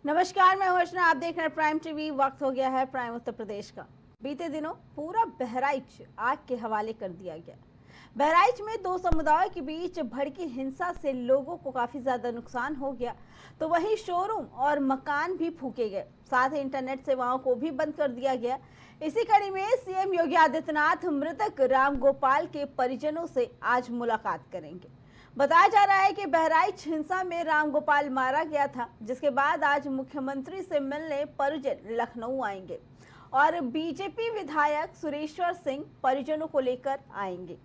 नमस्कार, मैं हूं अर्चना। आप देख रहे हैं प्राइम टीवी। वक्त हो गया है प्राइम उत्तर प्रदेश का। बीते दिनों पूरा बहराइच आग के हवाले कर दिया गया। बहराइच में दो समुदायों के बीच भड़की हिंसा से लोगों को काफी ज्यादा नुकसान हो गया, तो वहीं शोरूम और मकान भी फूके गए, साथ ही इंटरनेट सेवाओं को भी बंद कर दिया गया। इसी कड़ी में सीएम योगी आदित्यनाथ मृतक राम गोपाल के परिजनों से आज मुलाकात करेंगे। बताया जा रहा है कि बहराइच हिंसा में राम गोपाल मारा गया था, जिसके बाद आज मुख्यमंत्री से मिलने परिजन लखनऊ आएंगे और बीजेपी विधायक सुरेश्वर सिंह परिजनों को लेकर आएंगे।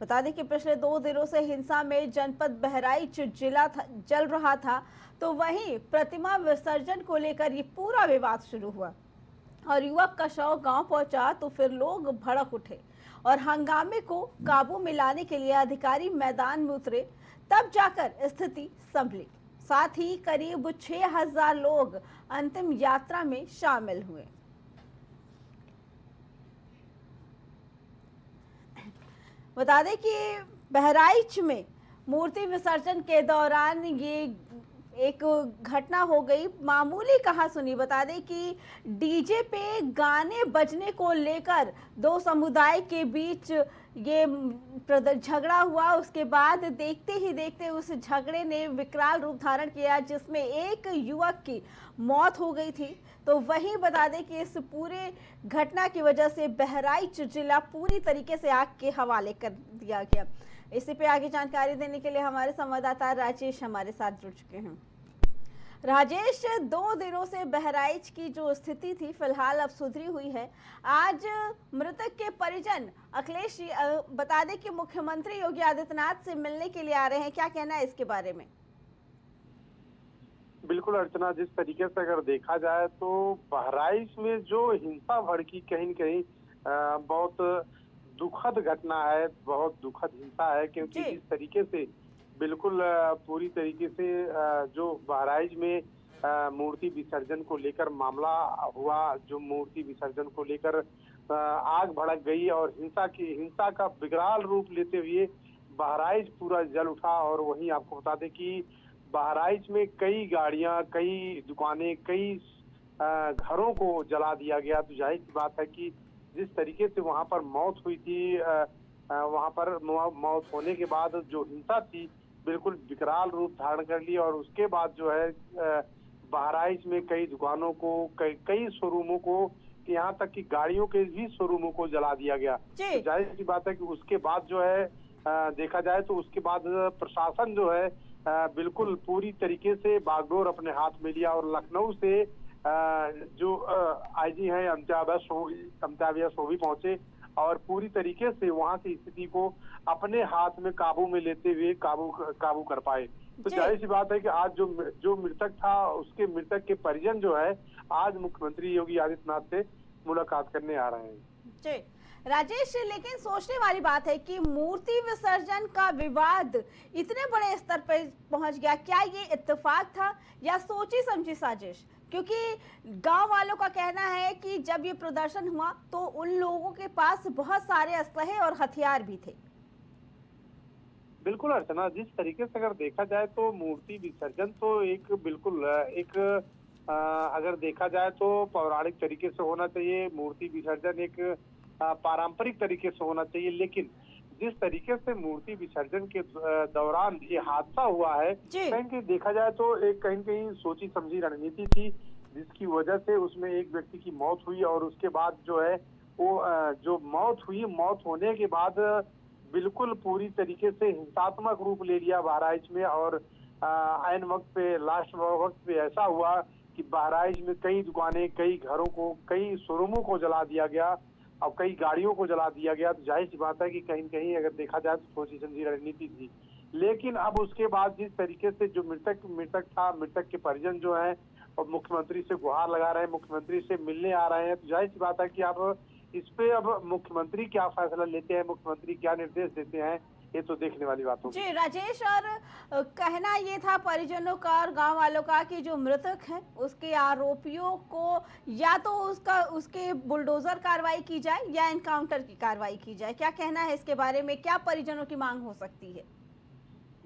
बता दें कि पिछले 2 दिनों से हिंसा में जनपद बहराइच जिला जल रहा था, तो वहीं प्रतिमा विसर्जन को लेकर ये पूरा विवाद शुरू हुआ और युवक का शव गांव पहुंचा तो फिर लोग भड़क उठे और हंगामे को काबू में लाने के लिए अधिकारी मैदान में उतरे, तब जाकर स्थिति संभली। साथ ही करीब 6000 लोग अंतिम यात्रा में शामिल हुए। बता दें कि बहराइच में मूर्ति विसर्जन के दौरान ये एक घटना हो गई, मामूली कहा सुनी। बता दें कि डीजे पे गाने बजने को लेकर दो समुदाय के बीच ये झगड़ा हुआ। उसके बाद देखते ही देखते उस झगड़े ने विकराल रूप धारण किया, जिसमें एक युवक की मौत हो गई थी। तो वहीं बता दें कि इस पूरे घटना की वजह से बहराइच जिला पूरी तरीके से आग के हवाले कर दिया गया। इसी पे आगे जानकारी देने के लिए हमारे संवाददाता राजेश हमारे साथ जुड़ चुके हैं। राजेश, 2 दिनों से बहराइच की जो स्थिति थी फिलहाल अब सुधरी हुई है। आज मृतक के परिजन अखिलेश बता दें कि मुख्यमंत्री योगी आदित्यनाथ से मिलने के लिए आ रहे हैं, क्या कहना है इसके बारे में? बिल्कुल अर्चना, जिस तरीके से अगर देखा जाए तो बहराइच में जो हिंसा भड़की कहीं न कहीं बहुत दुखद घटना है, बहुत दुखद हिंसा है, क्योंकि जिस तरीके से बिल्कुल पूरी तरीके से जो बहराइच में मूर्ति विसर्जन को लेकर मामला हुआ, जो मूर्ति विसर्जन को लेकर आग भड़क गई और हिंसा का विकराल रूप लेते हुए बहराइच पूरा जल उठा। और वहीं आपको बता दें कि बहराइच में कई गाड़ियां, कई दुकानें, कई घरों को जला दिया गया। तो जाहिर सी बात है कि जिस तरीके से वहां पर मौत हुई थी, वहां पर मौत होने के बाद जो हिंसा थी बिल्कुल विकराल रूप धारण कर ली। और उसके बाद जो है बहराइच में कई दुकानों को, कई शोरूमों को, यहाँ तक कि गाड़ियों के भी शोरूमों को जला दिया गया। तो जाहिर सी बात है कि उसके बाद जो है देखा जाए तो उसके बाद प्रशासन जो है बिल्कुल पूरी तरीके से बागडोर अपने हाथ में लिया और लखनऊ से जो आईजी हैं अमिताभ सोवी पहुंचे और पूरी तरीके से वहां की स्थिति को अपने हाथ में काबू में लेते हुए काबू कर पाए। तो जाहिर सी बात है कि आज जो मृतक था उसके मृतक के परिजन जो है आज मुख्यमंत्री योगी आदित्यनाथ से मुलाकात करने आ रहे हैं। जी राजेश, लेकिन सोचने वाली बात है कि मूर्ति विसर्जन का विवाद इतने बड़े स्तर पर पहुंच गया, क्या ये इत्तेफाक था या सोची समझी साजिश? क्योंकि गांव वालों का कहना है कि जब ये प्रदर्शन हुआ तो उन लोगों के पास बहुत सारे असलहे और हथियार भी थे। बिल्कुल अर्चना, जिस तरीके से अगर देखा जाए तो मूर्ति विसर्जन तो एक बिल्कुल एक अगर देखा जाए तो पौराणिक तरीके से होना चाहिए। मूर्ति विसर्जन एक पारंपरिक तरीके से होना चाहिए, लेकिन जिस तरीके से मूर्ति विसर्जन के दौरान ये हादसा हुआ है, कहीं देखा जाए तो एक कहीं कहीं सोची समझी रणनीति थी, जिसकी वजह से उसमें एक व्यक्ति की मौत हुई। और उसके बाद जो है वो जो मौत हुई, मौत होने के बाद बिल्कुल पूरी तरीके से हिंसात्मक रूप ले लिया बहराइच में। और ऐन वक्त पे, लास्ट वक्त पे ऐसा हुआ कि बहराइच में कई दुकानें, कई घरों को, कई शोरूमों को जला दिया गया और कई गाड़ियों को जला दिया गया। तो जाहिर सी बात है कि कहीं कहीं अगर देखा जाए तो सोची समझी रणनीति थी। लेकिन अब उसके बाद जिस तरीके से जो मृतक था, मृतक के परिजन जो हैं और मुख्यमंत्री से गुहार लगा रहे हैं, मुख्यमंत्री से मिलने आ रहे हैं, तो जाहिर सी बात है कि अब इस पे अब मुख्यमंत्री क्या फैसला लेते हैं, मुख्यमंत्री क्या निर्देश देते हैं, ये तो देखने वाली बात होगी। जी राजेश, और कहना ये था परिजनों का और गांव वालों का कि जो मृतक है उसके आरोपियों को या तो उसके बुलडोजर कार्रवाई की जाए या एनकाउंटर की कार्रवाई की जाए। क्या कहना है इसके बारे में, क्या परिजनों की मांग हो सकती है?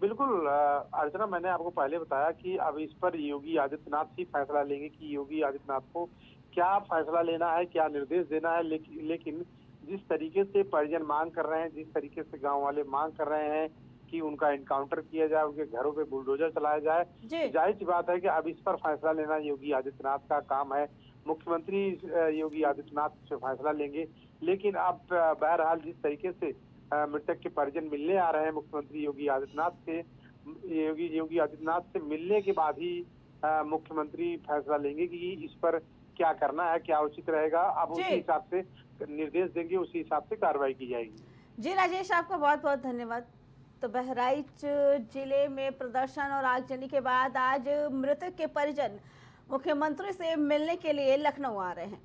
बिल्कुल अर्चना, मैंने आपको पहले बताया कि अब इस पर योगी आदित्यनाथ ही फैसला लेंगे कि योगी आदित्यनाथ को क्या फैसला लेना है, क्या निर्देश देना है। लेकिन जिस तरीके से परिजन मांग कर रहे हैं, जिस तरीके से गांव वाले मांग कर रहे हैं कि उनका एनकाउंटर किया जाए, उनके घरों पे बुलडोजर चलाया जाए, जी। तो जाहिर सी बात है कि अब इस पर फैसला लेना योगी आदित्यनाथ का काम है। मुख्यमंत्री योगी आदित्यनाथ से फैसला लेंगे। लेकिन अब बहरहाल जिस तरीके से मृतक के परिजन मिलने आ रहे हैं मुख्यमंत्री योगी आदित्यनाथ से, योगी आदित्यनाथ से मिलने के बाद ही मुख्यमंत्री फैसला लेंगे कि इस पर क्या करना है, क्या उचित रहेगा। अब उसी जी। हिसाब से निर्देश देंगे, उसी हिसाब से कार्रवाई की जाएगी। जी राजेश, आपका बहुत बहुत धन्यवाद। तो बहराइच जिले में प्रदर्शन और आगजनी के बाद आज मृतक के परिजन मुख्यमंत्री से मिलने के लिए लखनऊ आ रहे हैं।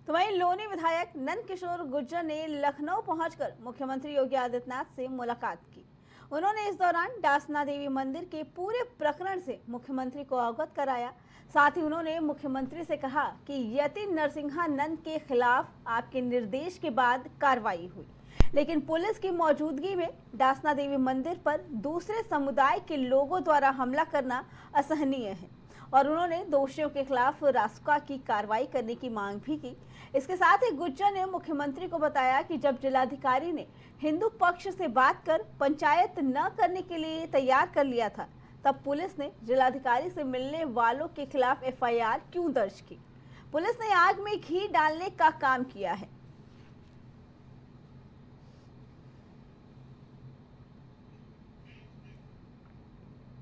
तो वहीं लोनी विधायक नंद किशोर गुर्जर ने लखनऊ पहुंचकर मुख्यमंत्री योगी आदित्यनाथ से मुलाकात की। उन्होंने इस दौरान डासना देवी मंदिर के पूरे प्रकरण से मुख्यमंत्री को अवगत कराया। साथ ही उन्होंने मुख्यमंत्री से कहा कि यति नरसिंहानंद के खिलाफ आपके निर्देश के बाद कार्रवाई हुई, लेकिन पुलिस की मौजूदगी में डासना देवी मंदिर पर दूसरे समुदाय के लोगों द्वारा हमला करना असहनीय है और उन्होंने दोषियों के खिलाफ रासुका की कार्रवाई करने की मांग भी की। इसके साथ ही गुर्जर ने मुख्यमंत्री को बताया कि जब जिलाधिकारी ने हिंदू पक्ष से बात कर पंचायत न करने के लिए तैयार कर लिया था, तब पुलिस ने जिलाधिकारी से मिलने वालों के खिलाफ एफआईआर क्यों दर्ज की। पुलिस ने आग में घी डालने का काम किया है।